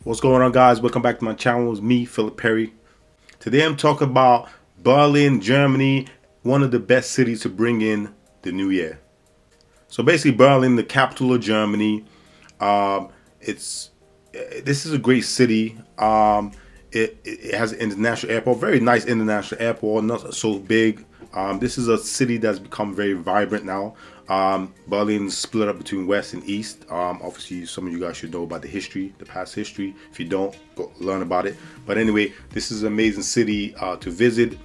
What's going on, guys? Welcome back to my channel. It's me, Philip Perry. Today I'm talking about Berlin, Germany, one of the best cities to bring in the new year. So basically, Berlin, the capital of Germany. It's this is a great city. It has an international airport, very nice international airport, not so big. This is a city that's become very vibrant now. Berlin's split up between west and east. Obviously, some of you guys should know about the history, the past history. If you don't, go learn about it. But anyway, this is an amazing city to visit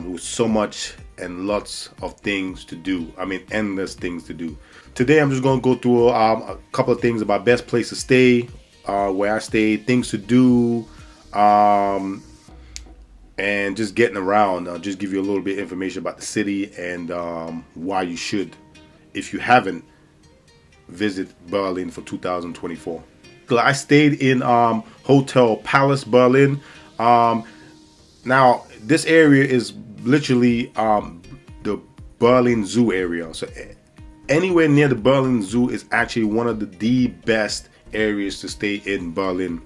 with so much and lots of things to do. I mean, endless things to do. Today, I'm just going to go through a couple of things about best place to stay, where I stay, things to do, and just getting around. I'll just give you a little bit of information about the city and why you should, if you haven't, visit Berlin for 2024. I stayed in Hotel Palace Berlin. Now, this area is literally the Berlin Zoo area. So anywhere near the Berlin Zoo is actually one of the best areas to stay in Berlin.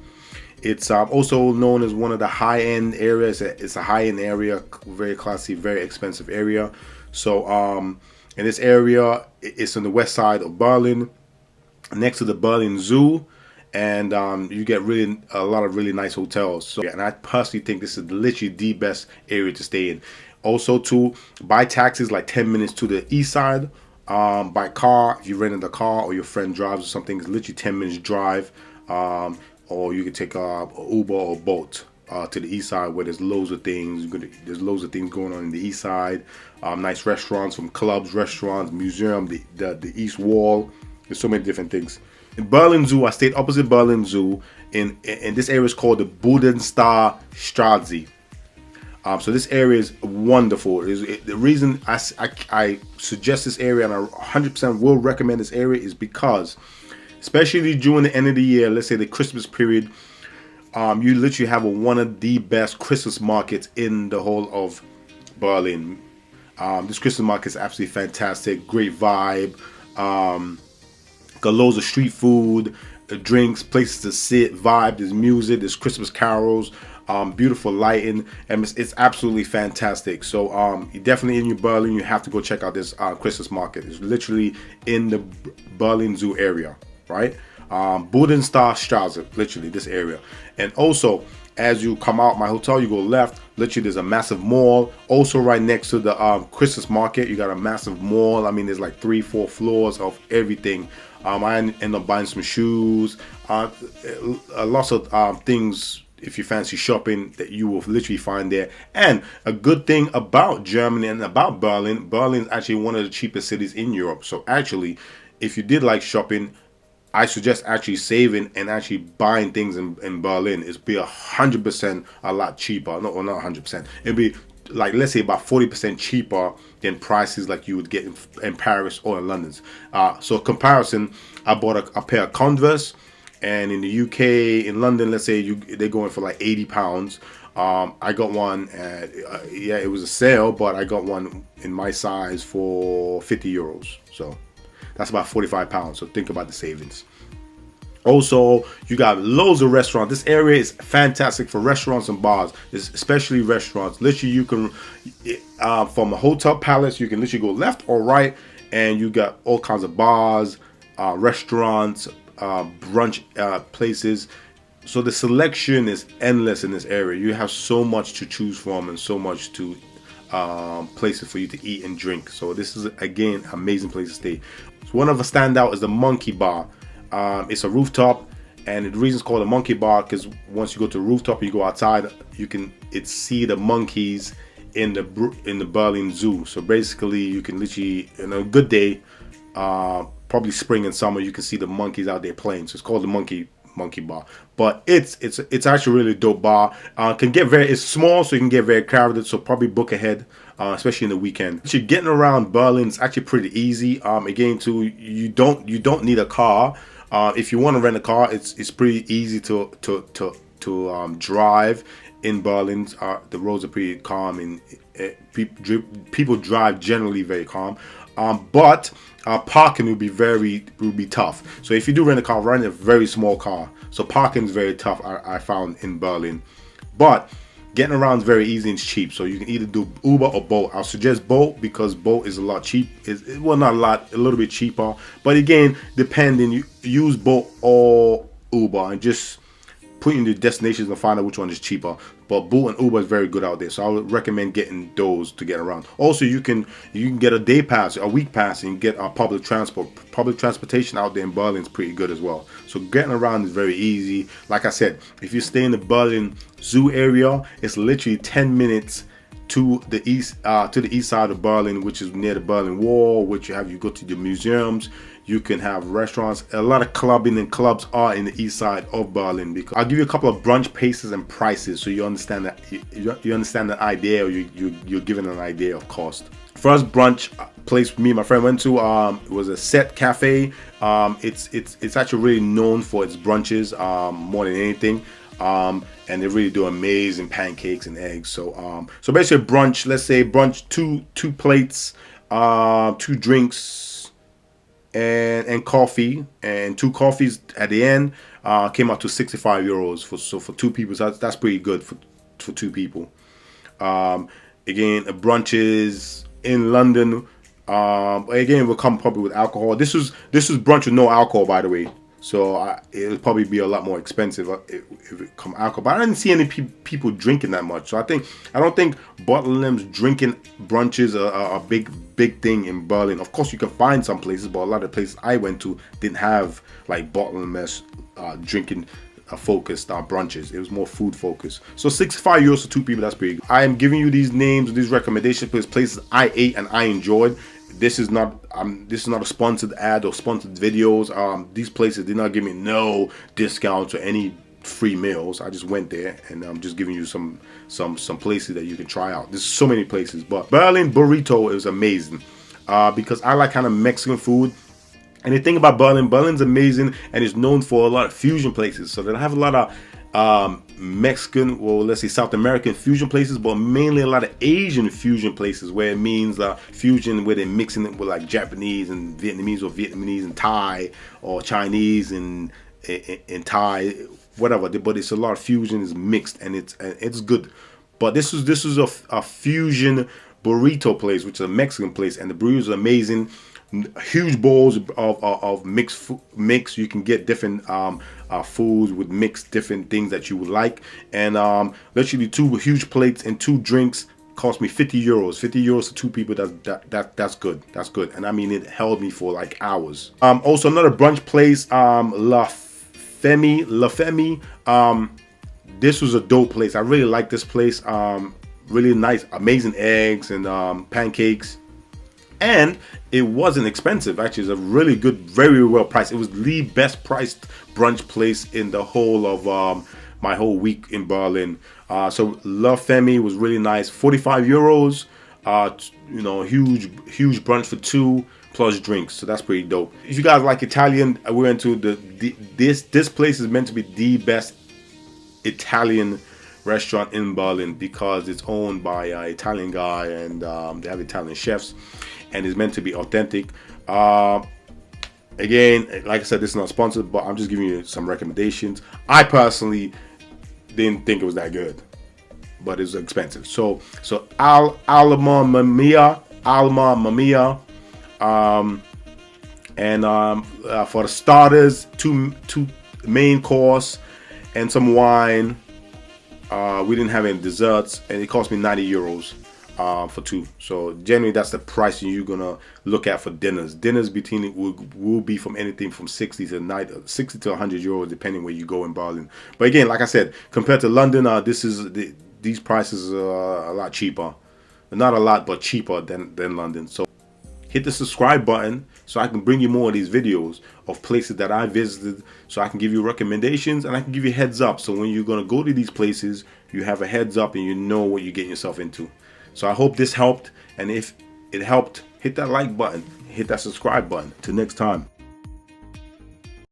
It's also known as one of the high-end areas. It's a high-end area, very classy, very expensive area. So in this area, it's on the west side of Berlin, next to the Berlin Zoo, and you get really a lot of really nice hotels. So, and I personally think this is literally the best area to stay in. Also, to buy taxis like 10 minutes to the east side. By car, if you rented a car or your friend drives or something, it's literally 10 minutes drive. Or you can take a Uber or Bolt to the east side, where there's loads of things. There's loads of things going on in the east side. Nice restaurants, from clubs, restaurants, museum, the East Wall. There's so many different things. In Berlin Zoo, I stayed opposite Berlin Zoo. In this area is called the Straße. So this area is wonderful. The reason I suggest this area, and I 100% will recommend this area, is because, especially during the end of the year, let's say the Christmas period, you literally have one of the best Christmas markets in the whole of Berlin. This Christmas market is absolutely fantastic, great vibe. Got loads of street food, drinks, places to sit, vibe. There's music, there's Christmas carols, beautiful lighting, and it's absolutely fantastic. So definitely in Berlin, you have to go check out this Christmas market. It's literally in the Berlin Zoo area, right? Straße, literally this area. And also, as you come out my hotel, you go left, literally there's a massive mall. Also right next to the Christmas market, you got a massive mall. I mean, there's like 3-4 floors of everything. I end up buying some shoes, lots of things, if you fancy shopping, that you will literally find there. And a good thing about Germany and about Berlin is actually one of the cheapest cities in Europe. So actually, if you did like shopping, I suggest actually saving and actually buying things in Berlin. It'd be 100% a lot cheaper. No, not 100%. It'd be like, let's say, about 40% cheaper than prices like you would get in Paris or in London. So comparison, I bought a pair of Converse, and in the UK, in London, let's say they're going for like £80. I got one yeah, it was a sale, but I got one in my size for €50. So that's about £45. So think about the savings. Also, you got loads of restaurants. This area is fantastic for restaurants and bars, especially restaurants. Literally, you can, from a Hotel Palace, you can literally go left or right, and you got all kinds of bars, restaurants, brunch places. So the selection is endless in this area. You have so much to choose from and so much to places for you to eat and drink. So this is, again, amazing place to stay. So one of the standout is the Monkey Bar. It's a rooftop, and the reason it's called a monkey bar because once you go to the rooftop, you go outside, you can see the monkeys in the Berlin Zoo. So basically, you can literally, in a good day, probably spring and summer, you can see the monkeys out there playing. So it's called the monkey bar. But it's actually a really dope bar. It's small, so you can get very crowded. So probably book ahead, especially in the weekend. Actually, getting around Berlin is actually pretty easy. Again, too, you don't need a car. If you want to rent a car, it's pretty easy to drive in Berlin. The roads are pretty calm, and people drive generally very calm. But parking will be tough. So if you do rent a car, rent a very small car. So parking is very tough. I found in Berlin, but getting around is very easy and it's cheap. So you can either do Uber or Bolt. I'll suggest Bolt because Bolt is a lot cheap. Well, not a lot, a little bit cheaper. But again, depending, you use Bolt or Uber and just put in the destinations and find out which one is cheaper. But Bolt and Uber is very good out there, so I would recommend getting those to get around. Also, you can get a day pass, a week pass, and get public transport. Public transportation out there in Berlin is pretty good as well. So getting around is very easy. Like I said, if you stay in the Berlin Zoo area, it's literally 10 minutes to the east side of Berlin, which is near the Berlin Wall, which you go to the museums. You can have restaurants. A lot of clubbing and clubs are in the east side of Berlin. Because I'll give you a couple of brunch places and prices, so you understand that you understand the idea, or you're given an idea of cost. First brunch place me and my friend went to was a Set Cafe. It's actually really known for its brunches more than anything. And they really do amazing pancakes and eggs. So basically brunch, let's say brunch, two plates, 2 drinks, and coffee, and 2 coffees at the end, came out to 65 euros for 2 people. So that's pretty good for 2 people. Again, brunches in London, again, will come probably with alcohol. This was brunch with no alcohol, by the way. So it'll probably be a lot more expensive if it come alcohol. But I didn't see any people drinking that much. So I don't think Berlin's drinking brunches are a big thing in Berlin. Of course, you can find some places, but a lot of places I went to didn't have like Berlin's drinking focused brunches. It was more food focused. So 65 euros for 2 people, that's pretty good. I am giving you these names, these recommendations, places I ate and I enjoyed. This is not a sponsored ad or sponsored videos. These places did not give me no discounts or any free meals. I just went there, and I'm just giving you some places that you can try out. There's so many places, but Berlin burrito is amazing because I like kind of Mexican food. And the thing about Berlin's amazing, and it's known for a lot of fusion places. So they have a lot of Mexican, well, let's say South American fusion places, but mainly a lot of Asian fusion places, where it means fusion where they're mixing it with like Japanese and Vietnamese, or Vietnamese and Thai, or Chinese and Thai, whatever. But it's a lot of fusion is mixed, and it's good. But this is a fusion burrito place, which is a Mexican place, and the burritos are amazing. Huge bowls of mix. You can get different foods with mixed different things that you would like, and literally 2 huge plates and 2 drinks cost me 50 euros. 50 euros for 2 people. That's good. And I mean, it held me for like hours. Also another brunch place, La Femme. This was a dope place. I really like this place. Really nice, amazing eggs and pancakes. And it wasn't expensive. Actually, it's a really good, very well priced. It was the best priced brunch place in the whole of my whole week in Berlin. So La Femme was really nice. 45 euros. Huge brunch for 2 plus drinks. So that's pretty dope. If you guys like Italian, we went to this place is meant to be the best Italian restaurant in Berlin because it's owned by an Italian guy, and they have Italian chefs, and it's meant to be authentic. Again, like I said, this is not sponsored, but I'm just giving you some recommendations. I personally didn't think it was that good, but it's expensive. So Alma Mamia, and for the starters, two main course and some wine. We didn't have any desserts, and it cost me 90 euros for 2. So generally that's the price you're gonna look at for dinners. Dinners will be from anything from 60 to 100 euros depending where you go in Berlin. But again, like I said, compared to London, these prices are a lot cheaper. Not a lot, but cheaper than London. So hit the subscribe button so I can bring you more of these videos of places that I visited, so I can give you recommendations and I can give you heads up. So when you're going to go to these places, you have a heads up and you know what you're getting yourself into. So I hope this helped, and if it helped, hit that like button, hit that subscribe button. Till next time.